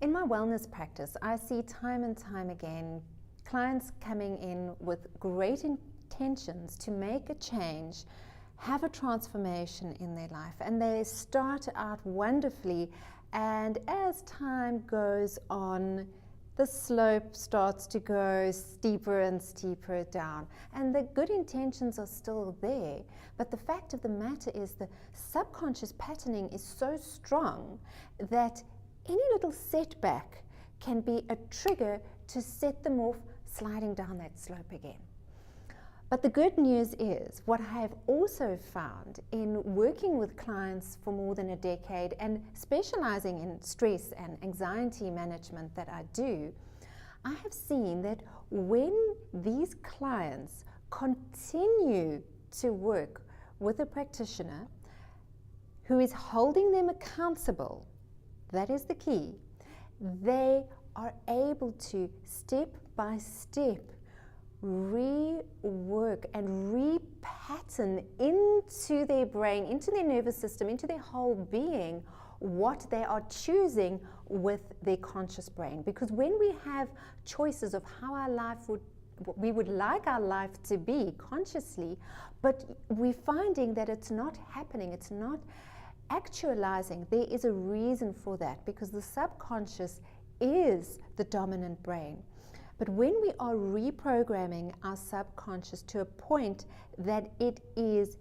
In my wellness practice, I see time and time again clients coming in with great intentions to make a change, have a transformation in their life, and they start out wonderfully, and as time goes on, the slope starts to go steeper and steeper down, and the good intentions are still there, but the fact of the matter is the subconscious patterning is so strong that any little setback can be a trigger to set them off sliding down that slope again. But the good news is, what I have also found in working with clients for more than a decade and specializing in stress and anxiety management that I do, I have seen that when these clients continue to work with a practitioner who is holding them accountable, that is the key, they are able to step by step rework and repattern into their brain, into their nervous system, into their whole being, what they are choosing with their conscious brain. Because when we have choices of how our life we would like our life to be consciously, but we're finding that it's not happening, it's not actualizing, there is a reason for that, because the subconscious is the dominant brain. But when we are reprogramming our subconscious to a point that it is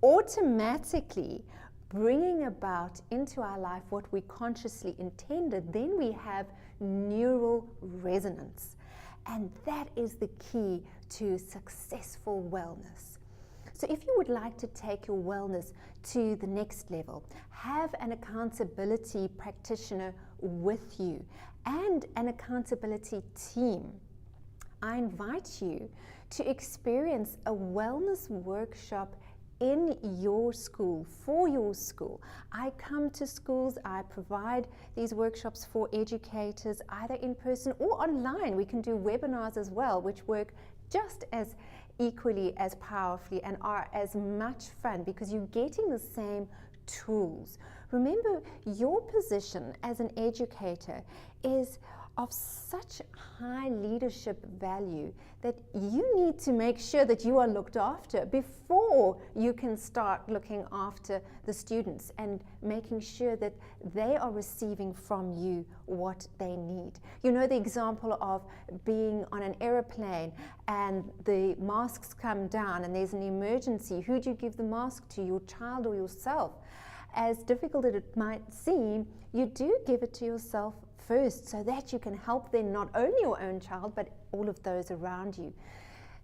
automatically bringing about into our life what we consciously intended, then we have neural resonance. And that is the key to successful wellness. So if you would like to take your wellness to the next level, have an accountability practitioner with you and an accountability team, I invite you to experience a wellness workshop in your school, for your school. I come to schools, I provide these workshops for educators, either in person or online. We can do webinars as well, which work just as equally as powerfully and are as much fun, because you're getting the same tools. Remember, your position as an educator is of such high leadership value that you need to make sure that you are looked after before you can start looking after the students and making sure that they are receiving from you what they need. You know the example of being on an aeroplane and the masks come down and there's an emergency. Who do you give the mask to, your child or yourself? As difficult as it might seem, you do give it to yourself first, so that you can help then not only your own child but all of those around you.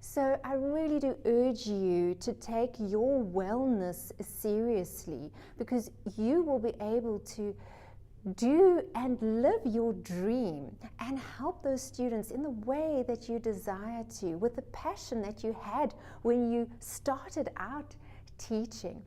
So I really do urge you to take your wellness seriously, because you will be able to do and live your dream and help those students in the way that you desire to, with the passion that you had when you started out teaching.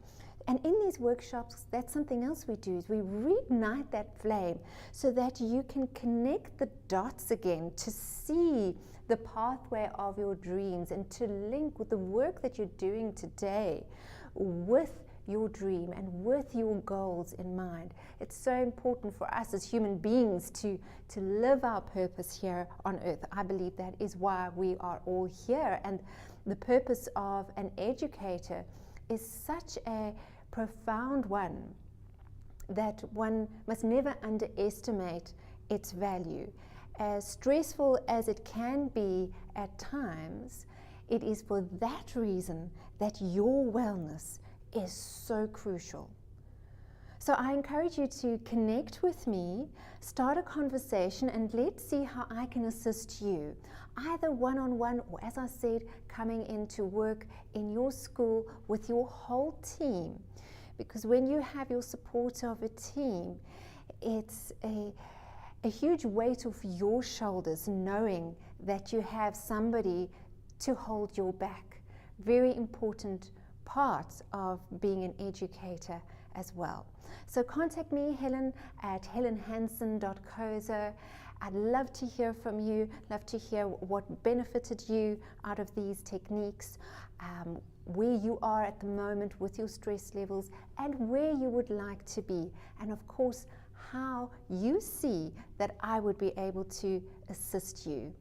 And in these workshops, that's something else we do, is we reignite that flame so that you can connect the dots again to see the pathway of your dreams and to link with the work that you're doing today with your dream and with your goals in mind. It's so important for us as human beings to live our purpose here on earth. I believe that is why we are all here. And the purpose of an educator is such a profound one that one must never underestimate its value. As stressful as it can be at times, it is for that reason that your wellness is so crucial. So I encourage you to connect with me, start a conversation, and let's see how I can assist you, either one-on-one or, as I said, coming in to work in your school with your whole team. Because when you have your support of a team, it's a huge weight off your shoulders, knowing that you have somebody to hold your back. Very important part of being an educator as well. So contact me, Helen, at helenhansen.koza. I'd love to hear from you, love to hear what benefited you out of these techniques, where you are at the moment with your stress levels and where you would like to be. And of course, how you see that I would be able to assist you.